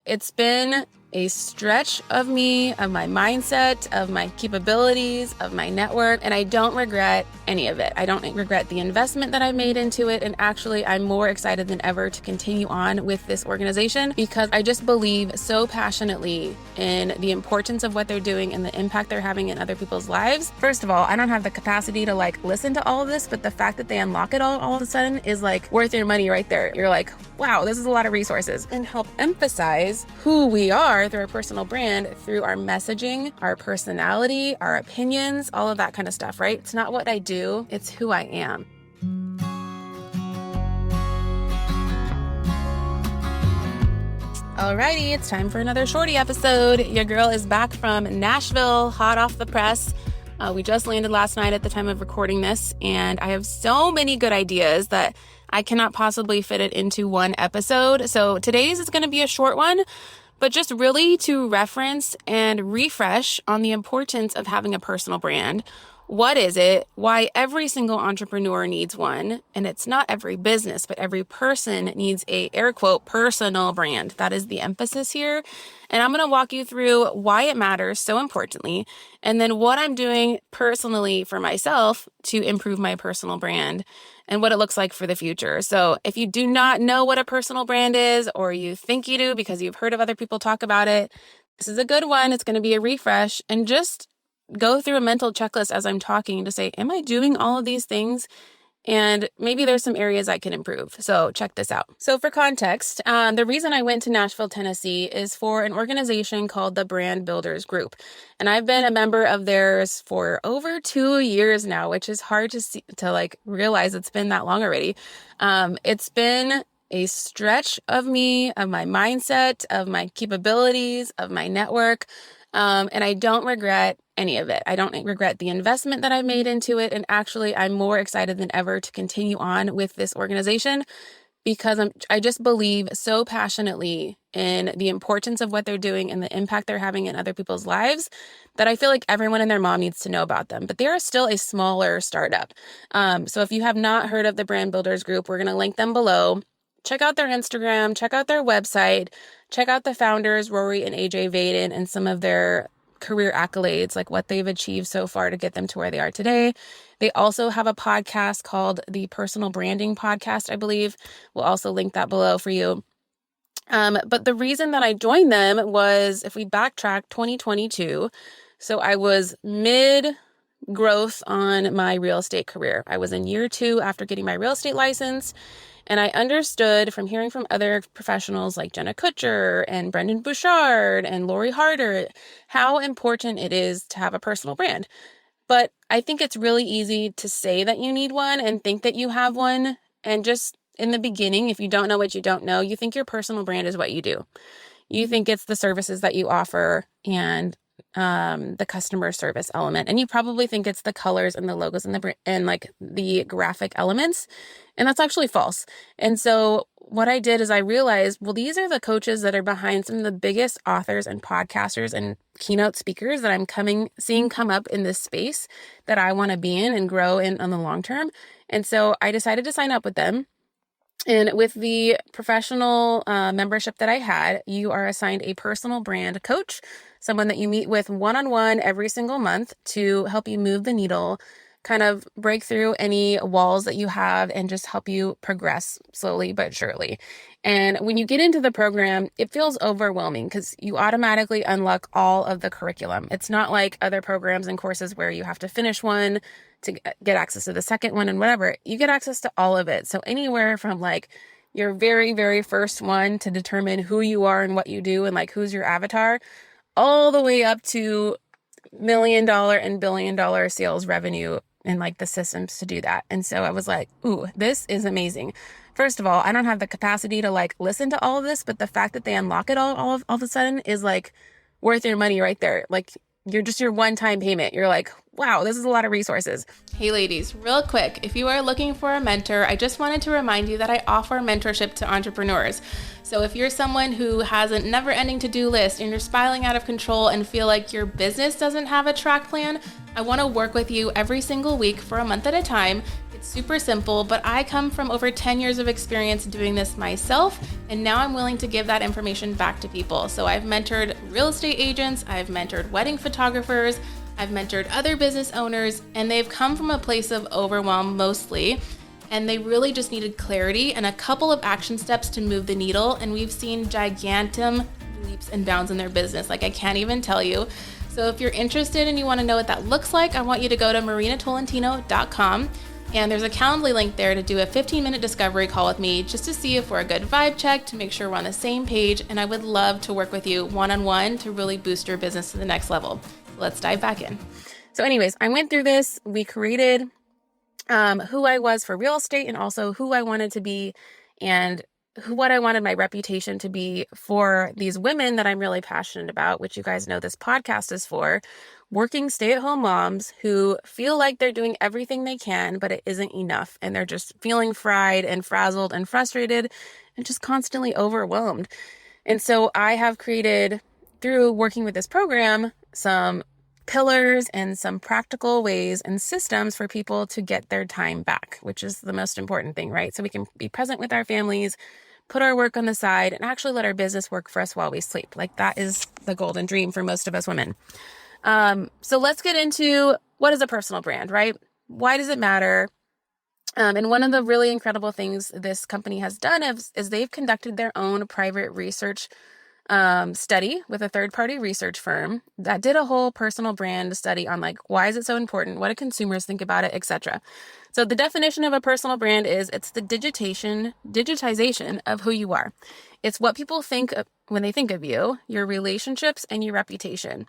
It's been a stretch of me, of my mindset, of my capabilities, of my network, and I don't regret any of it. I don't regret the investment that I made into it, and actually I'm more excited than ever to continue on with this organization because I just believe so passionately in the importance of what they're doing and the impact they're having in other people's lives. First of all, I don't have the capacity to listen to all of this, but the fact that they unlock it all of a sudden is worth your money right there. You're like, wow, this is a lot of resources, and help emphasize who we are through our personal brand, through our messaging, our personality, our opinions, all of that kind of stuff, right? It's not what I do, it's who I am. Alrighty, it's time for another shorty episode. Your girl is back from Nashville, hot off the press. We just landed last night at the time of recording this, and I have so many good ideas that I cannot possibly fit it into one episode. So today's is going to be a short one, but just really to reference and refresh on the importance of having a personal brand. What is it? Why every single entrepreneur needs one. And it's not every business, but every person needs a air quote personal brand. That is the emphasis here. And I'm going to walk you through why it matters so importantly, and then what I'm doing personally for myself to improve my personal brand and what it looks like for the future. So if you do not know what a personal brand is, or you think you do because you've heard of other people talk about it, this is a good one. It's going to be a refresh, and just go through a mental checklist as I'm talking to say, am I doing all of these things? And maybe there's some areas I can improve. So check this out. So for context, the reason I went to Nashville, Tennessee is for an organization called the Brand Builders Group. And I've been a member of theirs for over 2 years now, which is hard to see, to realize it's been that long already. It's been a stretch of me, of my mindset, of my capabilities, of my network. And I don't regret any of it. I don't regret the investment that I made into it. And actually, I'm more excited than ever to continue on with this organization because I just believe so passionately in the importance of what they're doing and the impact they're having in other people's lives that I feel like everyone and their mom needs to know about them. But they are still a smaller startup. So if you have not heard of the Brand Builders Group, we're going to link them below. Check out their Instagram, check out their website, check out the founders, Rory and AJ Vaden, and some of their career accolades, like what they've achieved so far to get them to where they are today. They also have a podcast called the Personal Branding Podcast, I believe. We'll also link that below for you. But the reason that I joined them was, if we backtrack 2022, so I was mid-growth on my real estate career. I was in year 2 after getting my real estate license. And I understood from hearing from other professionals like Jenna Kutcher and Brendan Bouchard and Lori Harder how important it is to have a personal brand. But I think it's really easy to say that you need one and think that you have one. And just in the beginning, if you don't know what you don't know, you think your personal brand is what you do. You think it's the services that you offer and the customer service element. And you probably think it's the colors and the logos and the graphic elements. And that's actually false. And so what I did is I realized, well, these are the coaches that are behind some of the biggest authors and podcasters and keynote speakers that I'm seeing come up in this space that I want to be in and grow in on the long term. And so I decided to sign up with them. And with the professional membership that I had, you are assigned a personal brand coach, someone that you meet with one-on-one every single month to help you move the needle, kind of break through any walls that you have and just help you progress slowly but surely. And when you get into the program, it feels overwhelming because you automatically unlock all of the curriculum. It's not like other programs and courses where you have to finish one to get access to the second one and whatever. You get access to all of it. So anywhere from your very, very first one to determine who you are and what you do and who's your avatar, all the way up to $1 million and $1 billion sales revenue and the systems to do that. And so I was like, ooh, this is amazing. First of all, I don't have the capacity to listen to all of this, but the fact that they unlock it all of a sudden is worth your money right there. You're just your one-time payment. You're like, wow, this is a lot of resources. Hey ladies, real quick, if you are looking for a mentor, I just wanted to remind you that I offer mentorship to entrepreneurs. So if you're someone who has a never-ending to-do list and you're spiraling out of control and feel like your business doesn't have a track plan, I want to work with you every single week for a month at a time It's super simple, but I come from over 10 years of experience doing this myself, and now I'm willing to give that information back to people. So I've mentored real estate agents, I've mentored wedding photographers, I've mentored other business owners, and they've come from a place of overwhelm mostly, and they really just needed clarity and a couple of action steps to move the needle, and we've seen gigantum leaps and bounds in their business. Like, I can't even tell you. So if you're interested and you want to know what that looks like, I want you to go to marinatolentino.com. And there's a Calendly link there to do a 15-minute discovery call with me just to see if we're a good vibe check, to make sure we're on the same page. And I would love to work with you one-on-one to really boost your business to the next level. Let's dive back in. So anyways, I went through this. We created who I was for real estate and also who I wanted to be and what I wanted my reputation to be for these women that I'm really passionate about, which you guys know this podcast is for. Working stay-at-home moms who feel like they're doing everything they can, but it isn't enough. And they're just feeling fried and frazzled and frustrated and just constantly overwhelmed. And so I have created, through working with this program, some pillars and some practical ways and systems for people to get their time back, which is the most important thing, right? So we can be present with our families, put our work on the side, and actually let our business work for us while we sleep. Like, that is the golden dream for most of us women. So let's get into what is a personal brand, right? Why does it matter? And one of the really incredible things this company has done is they've conducted their own private research study with a third-party research firm that did a whole personal brand study on, like, why is it so important? What do consumers think about it, etc. So the definition of a personal brand is it's the digitization of who you are. It's what people think of when they think of you, your relationships, and your reputation.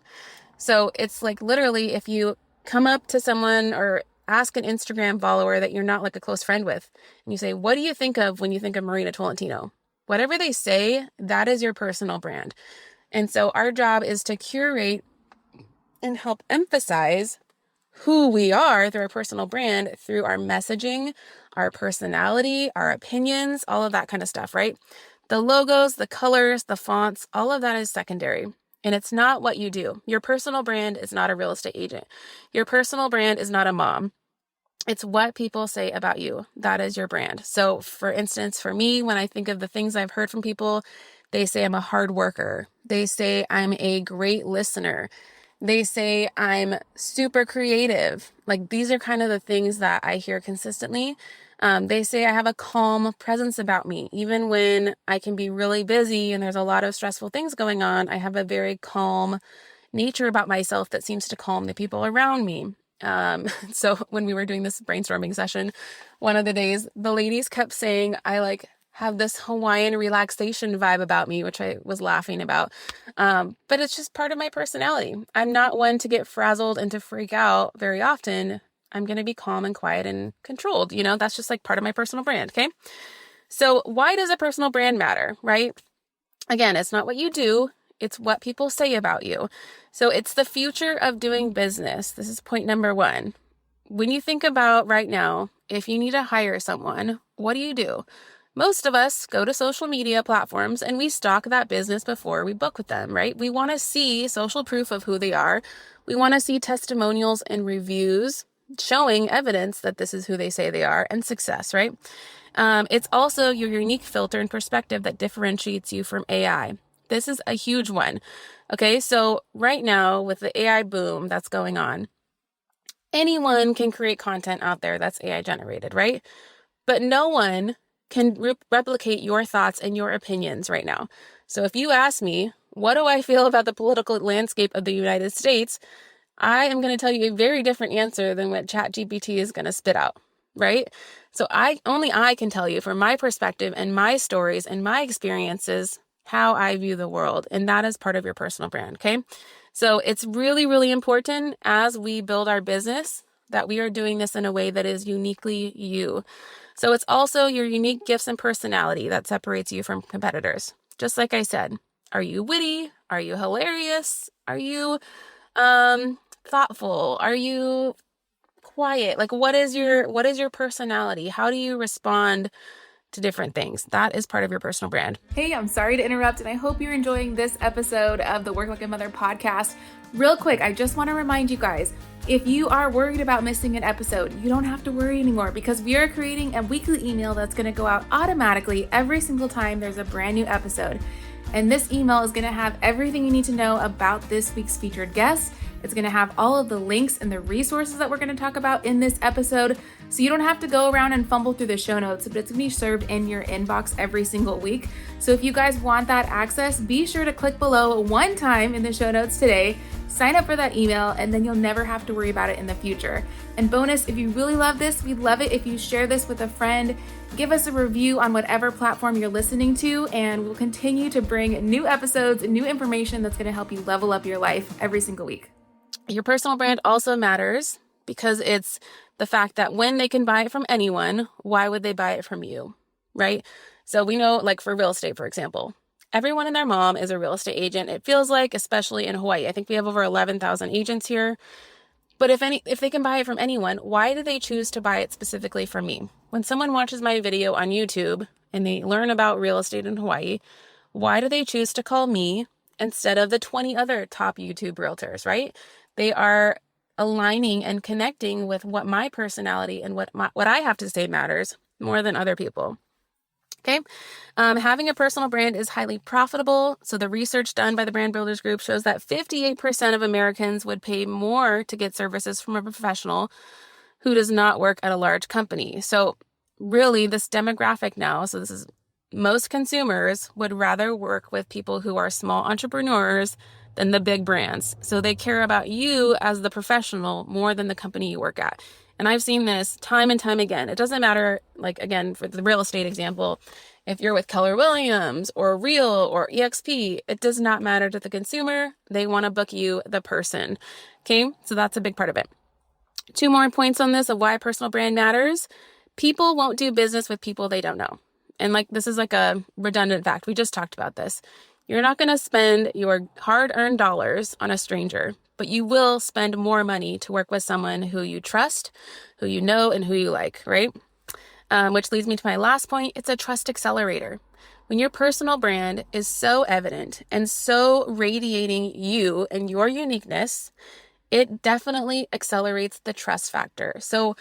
So it's like, literally, if you come up to someone or ask an Instagram follower that you're not like a close friend with, and you say, what do you think of when you think of Marina Tolentino? Whatever they say, that is your personal brand. And so our job is to curate and help emphasize who we are through our personal brand, through our messaging, our personality, our opinions, all of that kind of stuff, right? The logos, the colors, the fonts, all of that is secondary. And it's not what you do. Your personal brand is not a real estate agent. Your personal brand is not a mom. It's what people say about you. That is your brand. So for instance, for me, when I think of the things I've heard from people, they say I'm a hard worker. They say I'm a great listener. They say I'm super creative. Like, these are kind of the things that I hear consistently. They say I have a calm presence about me. Even when I can be really busy and there's a lot of stressful things going on, I have a very calm nature about myself that seems to calm the people around me. So when we were doing this brainstorming session, one of the days, the ladies kept saying I have this Hawaiian relaxation vibe about me, which I was laughing about. But it's just part of my personality. I'm not one to get frazzled and to freak out very often. I'm going to be calm and quiet and controlled. That's just like part of my personal brand. Okay. So why does a personal brand matter, right? Again, it's not what you do. It's what people say about you. So it's the future of doing business. This is point number one. When you think about right now, if you need to hire someone, what do? Most of us go to social media platforms and we stalk that business before we book with them, right? We want to see social proof of who they are. We want to see testimonials and reviews showing evidence that this is who they say they are, and success, right? It's also your unique filter and perspective that differentiates you from AI. This is a huge one. Okay, so right now with the AI boom that's going on, anyone can create content out there that's AI generated, right? But no one can replicate your thoughts and your opinions right now. So if you ask me, what do I feel about the political landscape of the United States? I am going to tell you a very different answer than what ChatGPT is going to spit out, right? So only I can tell you from my perspective and my stories and my experiences how I view the world. And that is part of your personal brand, okay? So it's really, really important as we build our business that we are doing this in a way that is uniquely you. So it's also your unique gifts and personality that separates you from competitors. Just like I said, are you witty? Are you hilarious? Are you thoughtful? Are you quiet? Like, what is your personality? How do you respond attract different things. That is part of your personal brand. Hey, I'm sorry to interrupt, and I hope you're enjoying this episode of the Work Like a Mother podcast. Real quick, I just want to remind you guys, if you are worried about missing an episode, you don't have to worry anymore, because we are creating a weekly email that's going to go out automatically every single time there's a brand new episode. And this email is going to have everything you need to know about this week's featured guest. It's going to have all of the links and the resources that we're going to talk about in this episode. So you don't have to go around and fumble through the show notes, but it's going to be served in your inbox every single week. So if you guys want that access, be sure to click below one time in the show notes today, sign up for that email, and then you'll never have to worry about it in the future. And bonus, if you really love this, we'd love it if you share this with a friend. Give us a review on whatever platform you're listening to, and we'll continue to bring new episodes, new information that's going to help you level up your life every single week. Your personal brand also matters because it's the fact that when they can buy it from anyone, why would they buy it from you, right? So we know, like for real estate, for example, everyone and their mom is a real estate agent. It feels like, especially in Hawaii, I think we have over 11,000 agents here. But if they can buy it from anyone, why do they choose to buy it specifically from me? When someone watches my video on YouTube and they learn about real estate in Hawaii, why do they choose to call me instead of the 20 other top YouTube realtors, right? They are aligning and connecting with what my personality and what I have to say matters more than other people. Okay. Having a personal brand is highly profitable. So the research done by the Brand Builders Group shows that 58% of Americans would pay more to get services from a professional who does not work at a large company. So really this demographic now, so this is most consumers would rather work with people who are small entrepreneurs than the big brands. So they care about you as the professional more than the company you work at. And I've seen this time and time again. It doesn't matter, like, again, for the real estate example, if you're with Keller Williams or Real or EXP, it does not matter to the consumer. They want to book you, the person. Okay, so that's a big part of it. 2 more points on this of why personal brand matters. People won't do business with people they don't know. And like, this is like a redundant fact. We just talked about this. You're not going to spend your hard-earned dollars on a stranger, but you will spend more money to work with someone who you trust, who you know, and who you like, right? Which leads me to my last point. It's a trust accelerator. When your personal brand is so evident and so radiating you and your uniqueness, it definitely accelerates the trust factor. So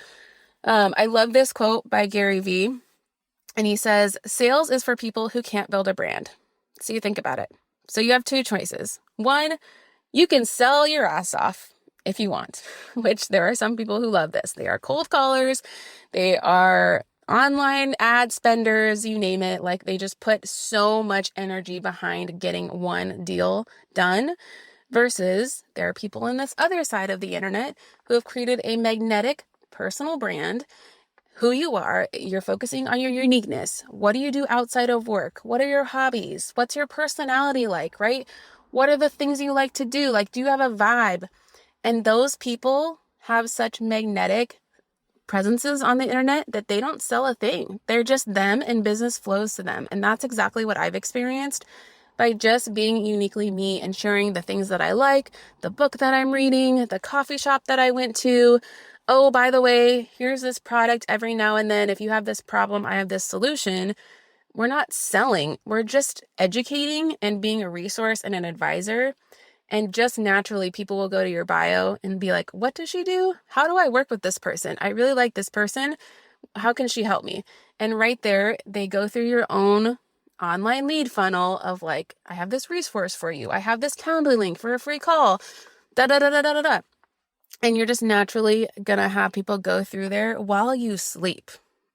I love this quote by Gary Vee, and he says, "Sales is for people who can't build a brand." So you think about it. So you have 2 choices. 1, you can sell your ass off if you want, which there are some people who love this. They are cold callers. They are online ad spenders, you name it. Like, they just put so much energy behind getting one deal done, versus there are people on this other side of the internet who have created a magnetic personal brand. Who you are, you're focusing on your uniqueness. What do you do outside of work? What are your hobbies? What's your personality like, right? What are the things you like to do? Like, do you have a vibe? And those people have such magnetic presences on the internet that they don't sell a thing. They're just them, and business flows to them. And that's exactly what I've experienced by just being uniquely me and sharing the things that I like, the book that I'm reading, the coffee shop that I went to. Oh, by the way, here's this product every now and then. If you have this problem, I have this solution. We're not selling. We're just educating and being a resource and an advisor. And just naturally, people will go to your bio and be like, what does she do? How do I work with this person? I really like this person. How can she help me? And right there, they go through your own online lead funnel of like, I have this resource for you. I have this Calendly link for a free call. Da da da da da da da. And you're just naturally going to have people go through there while you sleep.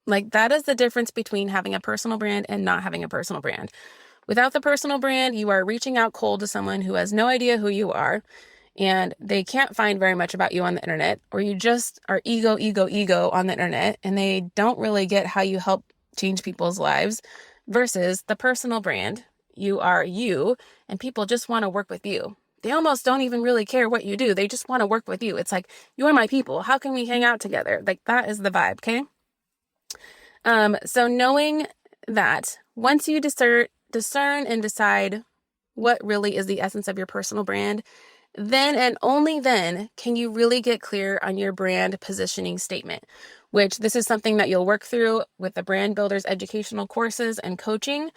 Like, that is the difference between having a personal brand and not having a personal brand. Without the personal brand, you are reaching out cold to someone who has no idea who you are, and they can't find very much about you on the internet, or you just are ego on the internet, and they don't really get how you help change people's lives. Versus the personal brand, you are you, and people just want to work with you. They almost don't even really care what you do. They just want to work with you. It's like, you're my people. How can we hang out together? Like, that is the vibe, okay? So knowing that, once you discern and decide what really is the essence of your personal brand, then and only then can you really get clear on your brand positioning statement, which this is something that you'll work through with the Brand Builders educational courses and coaching.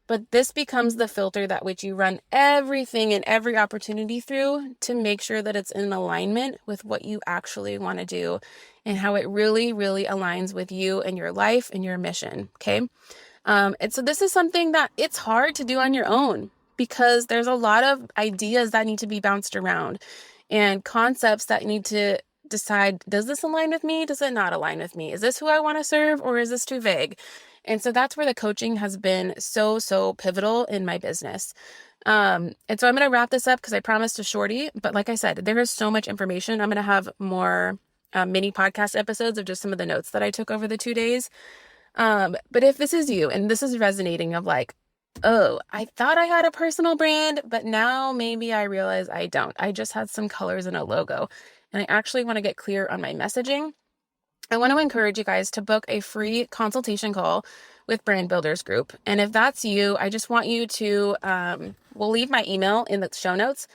But this becomes the filter that which you run everything and every opportunity through to make sure that it's in alignment with what you actually want to do and how it really, really aligns with you and your life and your mission. Okay. And so this is something that it's hard to do on your own because there's a lot of ideas that need to be bounced around and concepts that need to decide, does this align with me? Does it not align with me? Is this who I want to serve or is this too vague? And so that's where the coaching has been so pivotal in my business. And so I'm going to wrap this up because I promised a shorty, but like I said, there is so much information. I'm going to have more mini podcast episodes of just some of the notes that I took over the 2 days. But if this is you and this is resonating of like, oh, I thought I had a personal brand, but now maybe I realize I don't. I just had some colors and a logo, and I actually want to get clear on my messaging. I want to encourage you guys to book a free consultation call with Brand Builders Group. And if that's you, I just want you to, we'll leave my email in the show notes.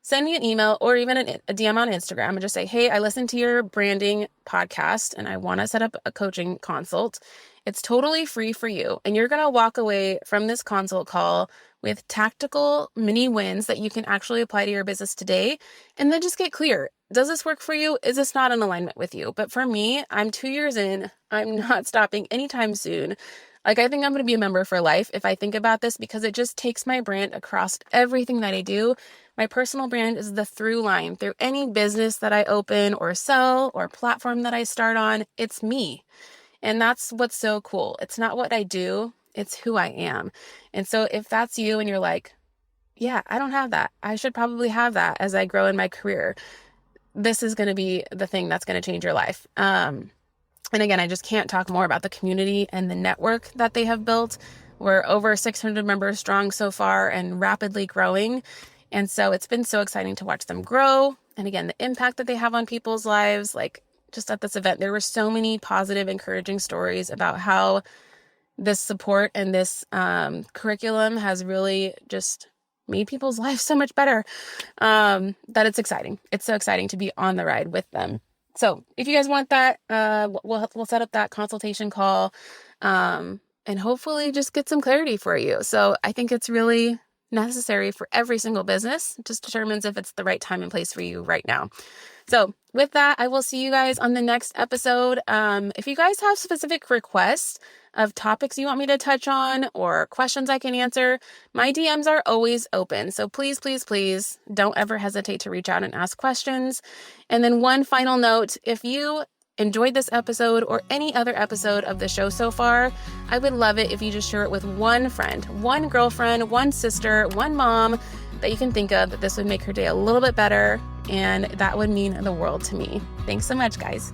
Send me an email or even a DM on Instagram and just say, hey, I listened to your branding podcast and I want to set up a coaching consult. It's totally free for you. And you're going to walk away from this consult call with tactical mini wins that you can actually apply to your business today. And then just get clear. Does this work for you? Is this not in alignment with you? But for me, I'm 2 years in. I'm not stopping anytime soon. Like, I think I'm going to be a member for life if I think about this because it just takes my brand across everything that I do. My personal brand is the through line through any business that I open or sell or platform that I start on. It's me. And that's what's so cool. It's not what I do. It's who I am. And so if that's you and you're like, yeah, I don't have that. I should probably have that as I grow in my career. This is going to be the thing that's going to change your life. And again, I just can't talk more about the community and the network that they have built. We're over 600 members strong so far and rapidly growing. And so it's been so exciting to watch them grow. And again, the impact that they have on people's lives, like just at this event, there were so many positive, encouraging stories about how this support and this curriculum has really just made people's lives so much better, that it's exciting. It's so exciting to be on the ride with them. So if you guys want that, we'll set up that consultation call, and hopefully just get some clarity for you. So I think it's really necessary for every single business. It just determines if it's the right time and place for you right now. So with that, I will see you guys on the next episode. If you guys have specific requests of topics you want me to touch on or questions I can answer, my DMs are always open. So please, please, please don't ever hesitate to reach out and ask questions. And then one final note, if you enjoyed this episode or any other episode of the show so far, I would love it if you just share it with one friend, one girlfriend, one sister, one mom that you can think of that this would make her day a little bit better. And that would mean the world to me. Thanks so much, guys.